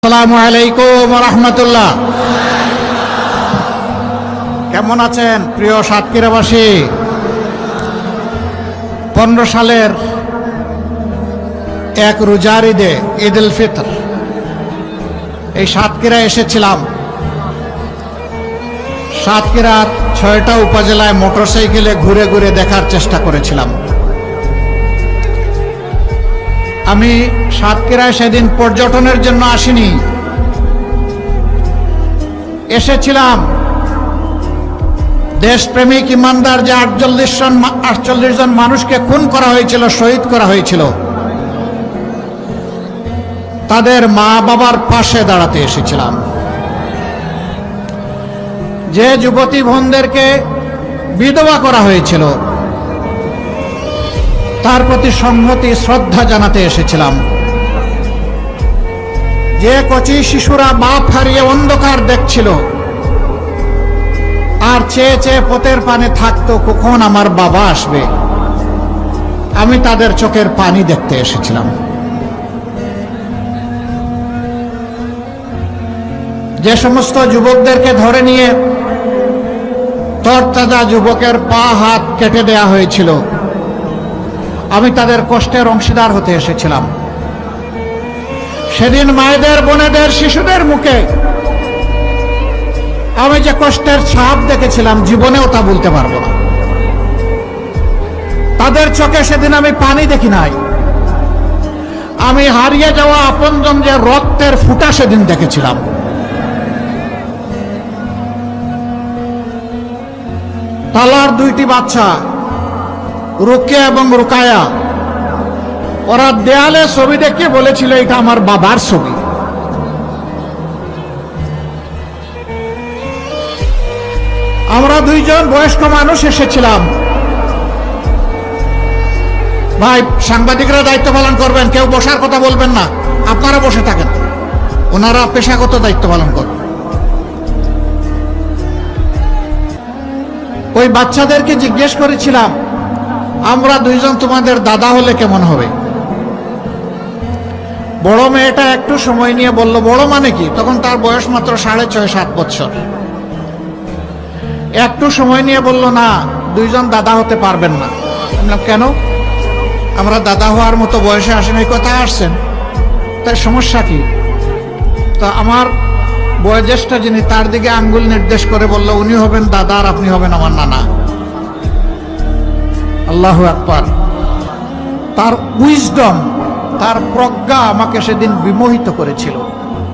আসসালামু আলাইকুম ওয়া রাহমাতুল্লাহ। কেমন আছেন প্রিয় সাতক্ষীরাবাসী? 15 সালের এক রোজার ঈদে, ঈদ উল ফিতর, এই সাতক্ষীরা এসেছিলাম। সাতক্ষীরার 6টা উপজেলায় মোটরসাইকেলে ঘুরে ঘুরে দেখার চেষ্টা করেছিলাম। আমি সাতক্ষীরায় সেদিন পর্যটনের জন্য আসিনি, এসেছিলাম দেশপ্রেমিক ইমানদার যে 48 জন মানুষকে খুন করা হয়েছিল, শহীদ করা হয়েছিল, তাদের মা বাবার পাশে দাঁড়াতে এসেছিলাম। যে যুবতী বোনদেরকে বিধবা করা হয়েছিল, তার প্রতি সংহতি শ্রদ্ধা জানাতে এসেছিলাম। যে কচি শিশুরা বাপ হারিয়ে অন্ধকার দেখছিল আর চেয়ে চেয়ে পথের পানে থাকতো কখন আমার বাবা আসবে, আমি তাদের চোখের পানি দেখতে এসেছিলাম। যে সমস্ত যুবকদেরকে ধরে নিয়ে তরতাজা যুবকের পা হাত কেটে দেয়া হয়েছিল, আমি তাদের কষ্টের অংশীদার হতে এসেছিলাম। সেদিন মায়েদের, বোনেদের, শিশুদের মুখে আমি যে কষ্টের ছাপ দেখেছিলাম, জীবনেও তা বলতে পারবো না। তাদের চোখে সেদিন আমি পানি দেখি নাই। আমি হারিয়ে যাওয়া আপনজন যে রক্তের ফুটা সেদিন দেখেছিলাম। তালার 2টি বাচ্চা, রুকিয়া এবং রুকায়া, ওরা দেয়ালে ছবি দেখে বলেছিল এটা আমার বাবার ছবি। আমরা 2 জন বয়স্ক মানুষ এসেছিলাম। ভাই, সাংবাদিকরা দায়িত্ব পালন করবেন, কেউ বসার কথা বলবেন না, আপনারা বসে থাকেন, ওনারা পেশাগত দায়িত্ব পালন করবেন। ওই বাচ্চাদেরকে জিজ্ঞেস করেছিলাম, আমরা 2 জন তোমাদের দাদা হলে কেমন হবে? বড় মেয়েটা একটু সময় নিয়ে বলল, বড় মানে কি? তখন তার বয়স মাত্র 6.5-7 বছর। একটু সময় নিয়ে বলল, না, 2 জন দাদা হতে পারবেন না। বললাম, কেন? আমরা দাদা হওয়ার মতো বয়সে আসেন, এই কথা আসছেন, তাই সমস্যা কি? তো আমার বয়োজ্যেষ্ঠ যিনি, তার দিকে আঙ্গুল নির্দেশ করে বলল, উনি হবেন দাদা আর আপনি হবেন আমার নানা। আল্লাহু আকবার! তার উইজডম, তার প্রজ্ঞা আমাকে সেদিন বিমোহিত করেছিল।